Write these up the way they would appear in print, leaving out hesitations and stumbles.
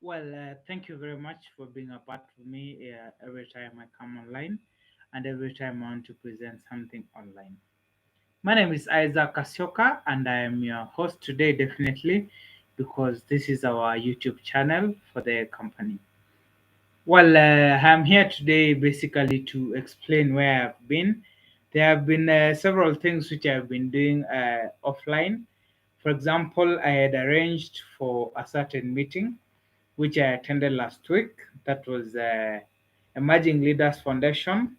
Thank you very much for being a part of me every time I come online and every time I want to present something online. My name is Isaac Kasyoka and I am your host today, definitely, because this is our YouTube channel for the company. I'm here today basically to explain where I've been. There have been several things which I've been doing offline. For example, I had arranged for a certain meeting which I attended last week. That was Emerging Leaders Foundation,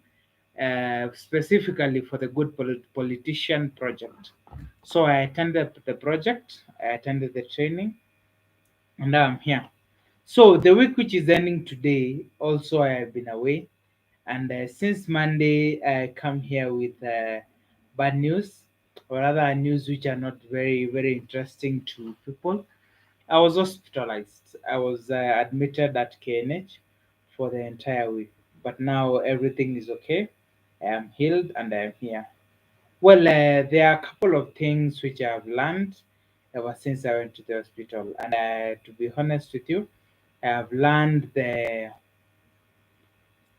specifically for the Good Politician Project. So I attended the project, I attended the training, and now I'm here. So the week which is ending today, also I have been away, and since Monday I come here with bad news, or rather news which are not very interesting to people. I was hospitalized. I was admitted at KNH for the entire week, but now everything is okay. I am healed and I am here. There are a couple of things which I have learned ever since I went to the hospital, and to be honest with you, I have learned the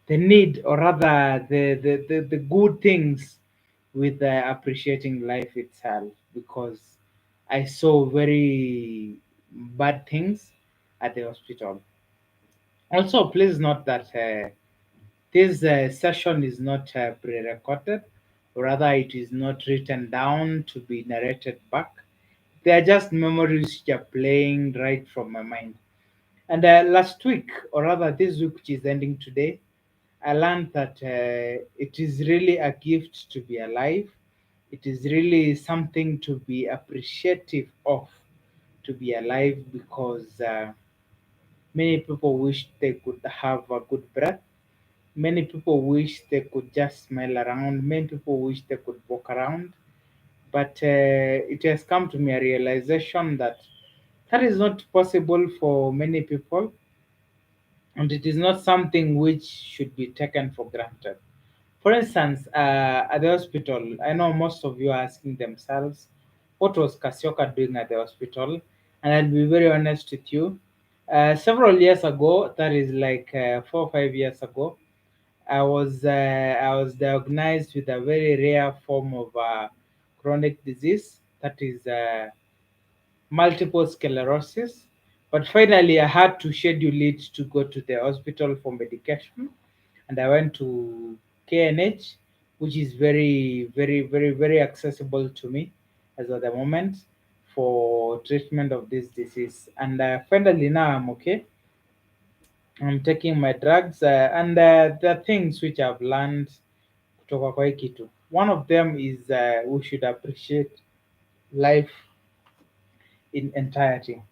need, or rather the good things with appreciating life itself, because I saw very bad things at the hospital. Also, please note that this session is not pre-recorded, or rather it is not written down to be narrated back. They are just memories which are playing right from my mind. And last week, or rather this week which is ending today, I learned that it is really a gift to be alive. It is really something to be appreciative of, to be alive, because many people wish they could have a good breath. Many people wish they could just smile around. Many people wish they could walk around. But it has come to me a realization that that is not possible for many people, and it is not something which should be taken for granted. For instance, at the hospital, I know most of you are asking themselves, what was Kasyoka doing at the hospital? And I'll be very honest with you. Several years ago, that is like 4 or 5 years ago, I was diagnosed with a very rare form of chronic disease, that is multiple sclerosis. But finally, I had to schedule it to go to the hospital for medication, and I went to KNH, which is very accessible to me as at the moment for treatment of this disease. And finally, now I'm okay. I'm taking my drugs, and there are things which I've learned kutoka kwa hii kitu. One of them is we should appreciate life in entirety,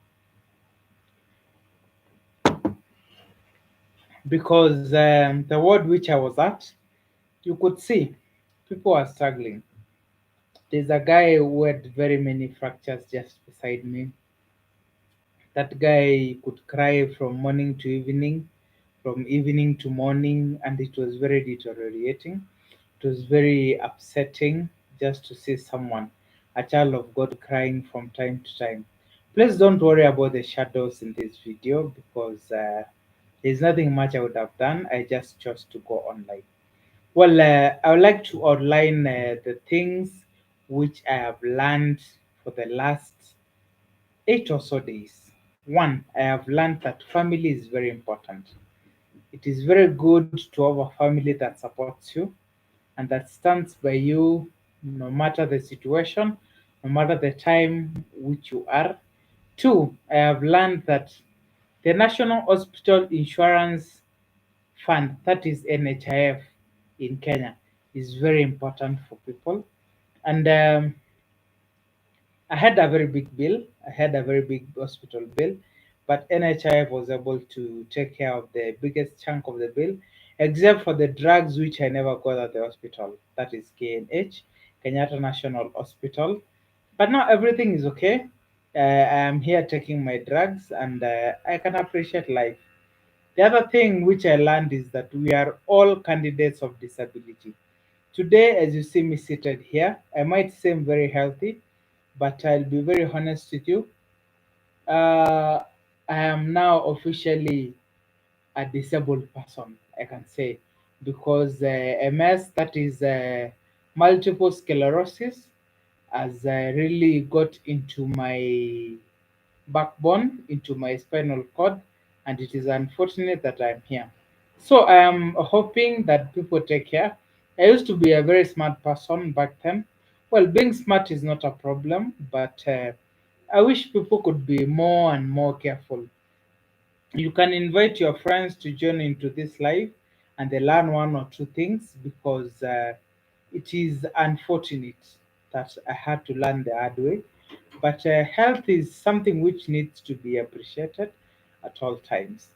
because the ward which I was at, you could see people are struggling. There's a guy who had very many fractures just beside me. That guy could cry from morning to evening, from evening to morning, and it was very deteriorating. It was very upsetting just to see someone, a child of God, crying from time to time. Please don't worry about the shadows in this video, because there's nothing much I would have done. I just chose to go online. I would like to outline the things which I have learned for the last 8 or so days. One, I have learned that family is very important. It is very good to have a family that supports you and that stands by you no matter the situation, no matter the time which you are. Two, I have learned that the National Hospital Insurance Fund, that is NHIF in Kenya, is very important for people. And I had a very big bill. I had a very big hospital bill, but NHIF was able to take care of the biggest chunk of the bill, except for the drugs which I never got at the hospital. That is KNH, Kenyatta National Hospital. But now everything is okay. I am here taking my drugs, and I can appreciate life. The other thing which I learned is that we are all candidates of disability. Today, as you see me seated here, I might seem very healthy, but I'll be very honest with you. Uh, I am now officially a disabled person, I can say, because MS, that is multiple sclerosis, has really got into my backbone, into my spinal cord, and it is unfortunate that I'm here. So I am hoping that people take care. I used to be a very smart person back then. Well, being smart is not a problem, but I wish people could be more and more careful. You can invite your friends to join into this live and they learn one or two things because it is unfortunate that I had to learn the hard way. But health is something which needs to be appreciated at all times.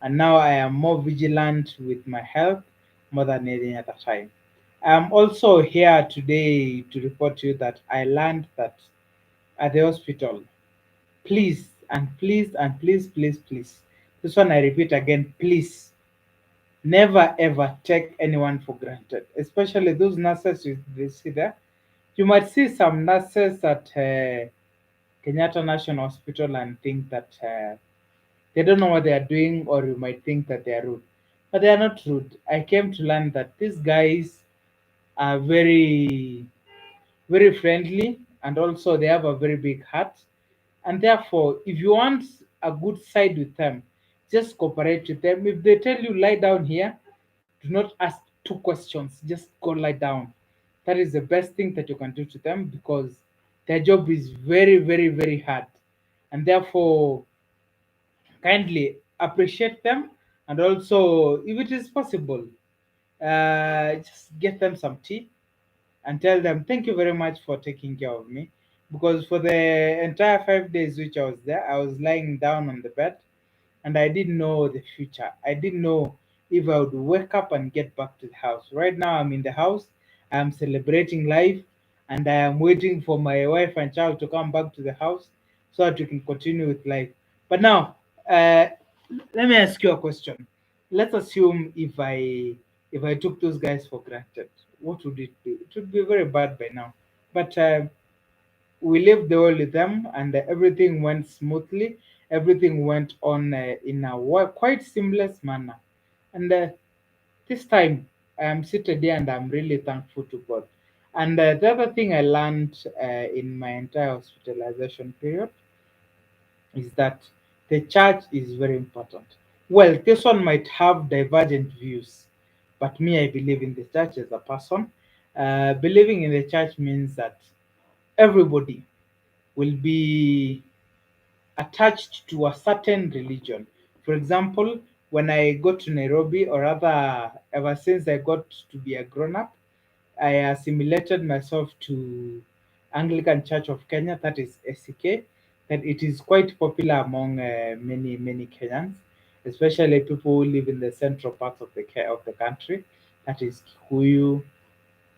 And now I am more vigilant with my health more than any other time. I am also here today to report to you that I learned that at the hospital, please and please and please, please, please. This one I repeat again, please. Never ever take anyone for granted, especially those nurses you see there. You might see some nurses at Kenyatta National Hospital and think that they don't know what they are doing, or you might think that they are rude. But they are not rude. I came to learn that these guys are very, very friendly, and also they have a very big heart. And therefore, if you want a good side with them, just cooperate with them. If they tell you lie down here, do not ask two questions, just go lie down. That is the best thing that you can do to them because their job is very, very, very hard. And therefore, kindly appreciate them, and also, if it is possible, just get them some tea and tell them thank you very much for taking care of me, because for the entire 5 days which I was there, I was lying down on the bed and I didn't know the future. I didn't know if I would wake up and get back to the house. Right now, I'm in the house, I'm celebrating life, and I am waiting for my wife and child to come back to the house so that we can continue with life. But now, uh, let me ask you a question. Let's assume if I took those guys for granted, what would it be? It would be very bad by now. But we lived the world with them, and everything went smoothly. Everything went on in a quite seamless manner. And this time, I am seated here, and I'm really thankful to God. And the other thing I learned in my entire hospitalization period is that the church is very important. Well, this one might have divergent views, but me, I believe in the church as a person. Believing in the church means that everybody will be attached to a certain religion. For example, when I got to Nairobi, or rather, ever since I got to be a grown up, I assimilated myself to Anglican Church of Kenya, that is ACK, and it is quite popular among many Kenyans, especially people who live in the central parts of the country, that is Kikuyu,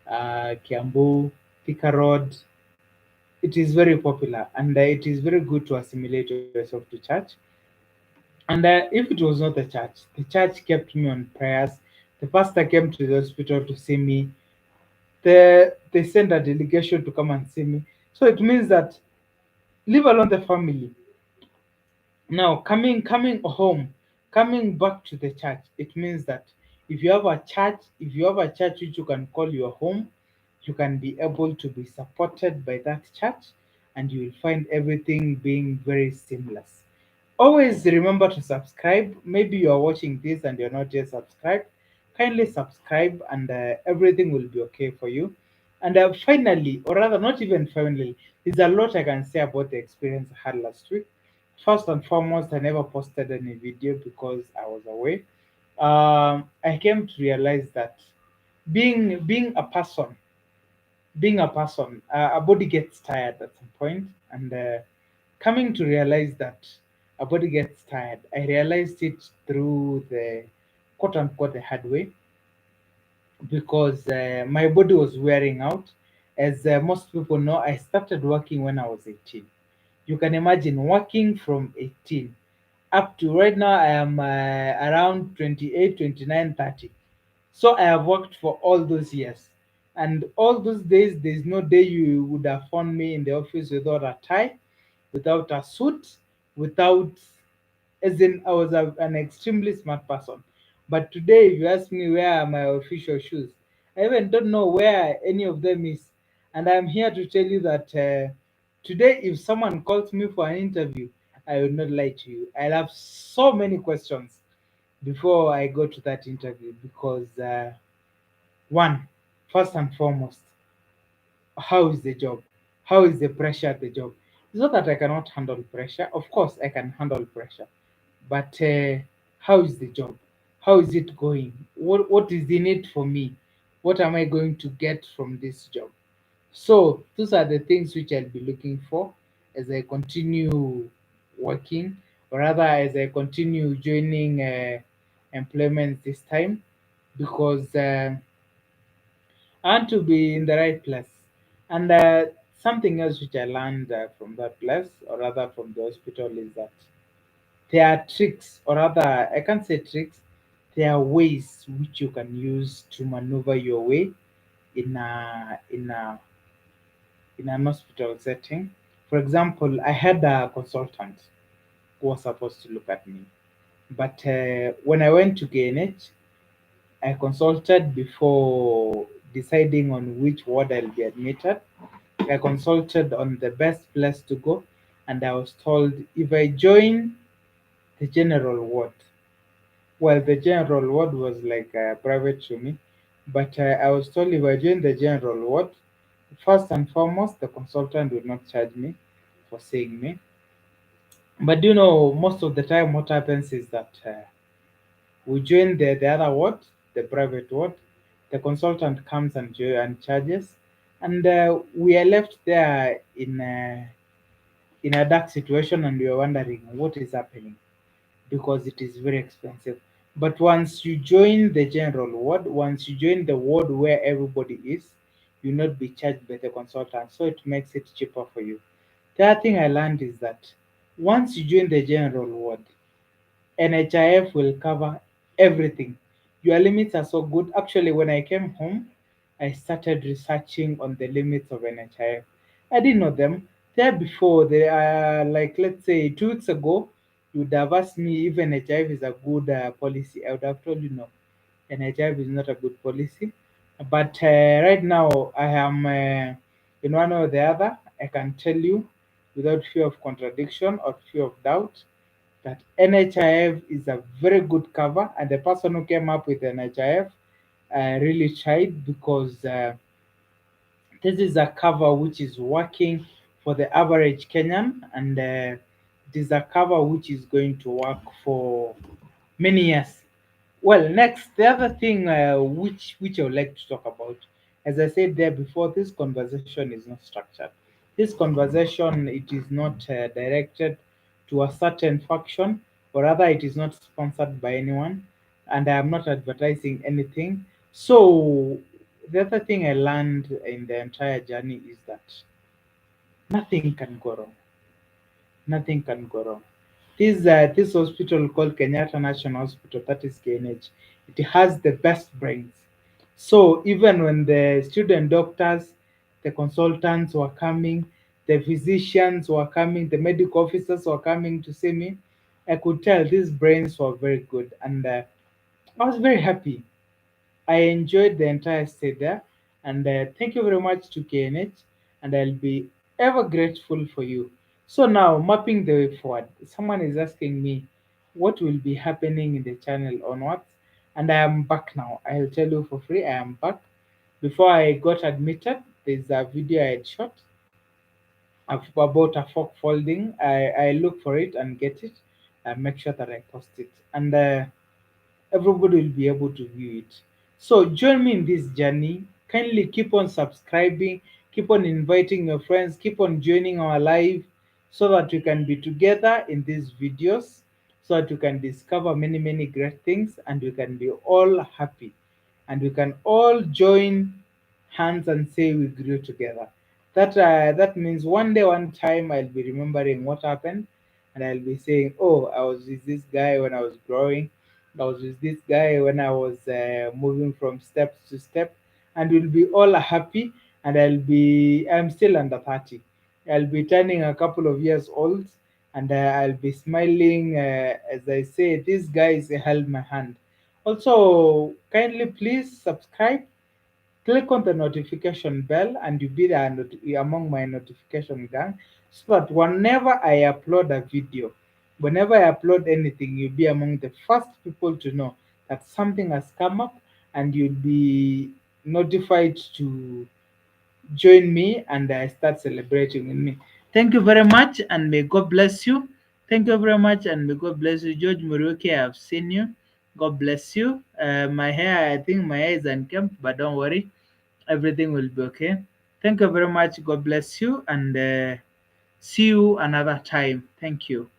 Kiambu, Thika Road. It is very popular, and it is very good to assimilate yourself to church. And if it was not the church kept me on prayers. The pastor came to the hospital to see me. They sent a delegation to come and see me. So it means that, leave alone the family. Now, coming home, coming back to the church, it means that if you have a church which you can call your home, you can be able to be supported by that church, and you will find everything being very seamless. Always remember to subscribe. Maybe you are watching this and you're not yet subscribed. Kindly subscribe, and everything will be okay for you. And finally, or rather, not even finally, there's a lot I can say about the experience I had last week. First and foremost, I never posted any video because I was away. I came to realize that being a person, a body gets tired at some point, and coming to realize that a body gets tired, I realized it through the quote unquote the hard way, because my body was wearing out. As most people know, I started working when I was 18. You can imagine working from 18 up to right now. I am around 28, 29, 30. So I have worked for all those years. And all those days, there's no day you would have found me in the office without a tie, without a suit, without As in, I was an extremely smart person. But today, if you ask me where are my official shoes, I even don't know where any of them is. And I'm here to tell you that today, if someone calls me for an interview, I will not lie to you. I'll have so many questions before I go to that interview because, one, first and foremost, how is the job? How is the pressure at the job? It's not that I cannot handle pressure. Of course, I can handle pressure. But how is the job? How is it going? What is in it for me? What am I going to get from this job? So those are the things which I'll be looking for as I continue working, or rather as I continue joining employment this time, because I want to be in the right place. And something else which I learned from that place, or rather from the hospital, is that there are tricks, or rather, I can't say tricks, there are ways which you can use to maneuver your way in in an hospital setting. For example, I had a consultant who was supposed to look at me, but when I went to KNH, I consulted before deciding on which ward I'll be admitted. I consulted on the best place to go, and I was told if I join the general ward, well, the general ward was like private to me, but I was told if I join the general ward, first and foremost, the consultant will not charge me for seeing me. But you know, most of the time, what happens is that we join the other ward, the private ward. The consultant comes and charges, and we are left there in a dark situation, and we are wondering what is happening because it is very expensive. But once you join the general ward, once you join the ward where everybody is, you'll not be charged by the consultant, so it makes it cheaper for you. The other thing I learned is that once you join the general ward, NHIF will cover everything. Your limits are so good. Actually, when I came home, I started researching on the limits of NHIF. I didn't know them. There before, they are like, let's say, 2 weeks ago, you would have asked me if NHIF is a good policy. I would have told you no. NHIF is not a good policy. But right now, I am in one or the other. I can tell you without fear of contradiction or fear of doubt that NHIF is a very good cover, and the person who came up with NHIF really tried because this is a cover which is working for the average Kenyan, and it is a cover which is going to work for many years. Well, next, the other thing which I would like to talk about, as I said there before, this conversation is not structured. This conversation, it is not directed to a certain faction, or rather, it is not sponsored by anyone, and I am not advertising anything. So, the other thing I learned in the entire journey is that nothing can go wrong. Nothing can go wrong. This hospital called Kenyatta National Hospital, that is KNH, it has the best brains. So even when the student doctors, the consultants were coming, the physicians were coming, the medical officers were coming to see me, I could tell these brains were very good, and I was very happy. I enjoyed the entire stay there, and thank you very much to KNH, and I'll be ever grateful for you. So now, mapping the way forward, someone is asking me what will be happening in the channel onwards, and I am back now. I'll tell you for free, I am back. Before I got admitted, there's a video I had shot about a fork folding. I look for it and get it, and make sure that I post it. And everybody will be able to view it. So join me in this journey. Kindly keep on subscribing, keep on inviting your friends, keep on joining our live so that we can be together in these videos, so that we can discover many, many great things and we can be all happy and we can all join hands and say we grew together. That means one day, one time, I'll be remembering what happened, and I'll be saying, "Oh, I was with this guy when I was growing. I was with this guy when I was moving from step to step," and we'll be all happy. And I'm still under 30. I'll be turning a couple of years old, and I'll be smiling as I say, "These guys held my hand." Also, kindly please subscribe, click on the notification bell, and you be there among my notification gang, so that whenever I upload a video, whenever I upload anything, you'll be among the first people to know that something has come up, and you'll be notified to join me and start celebrating with me. Thank you very much, and may God bless you. Thank you very much, and may God bless you. George Muruki, I've seen you. God bless you. My hair, I think my hair is unkempt, but don't worry, everything will be okay. Thank you very much. God bless you, and see you another time. Thank you.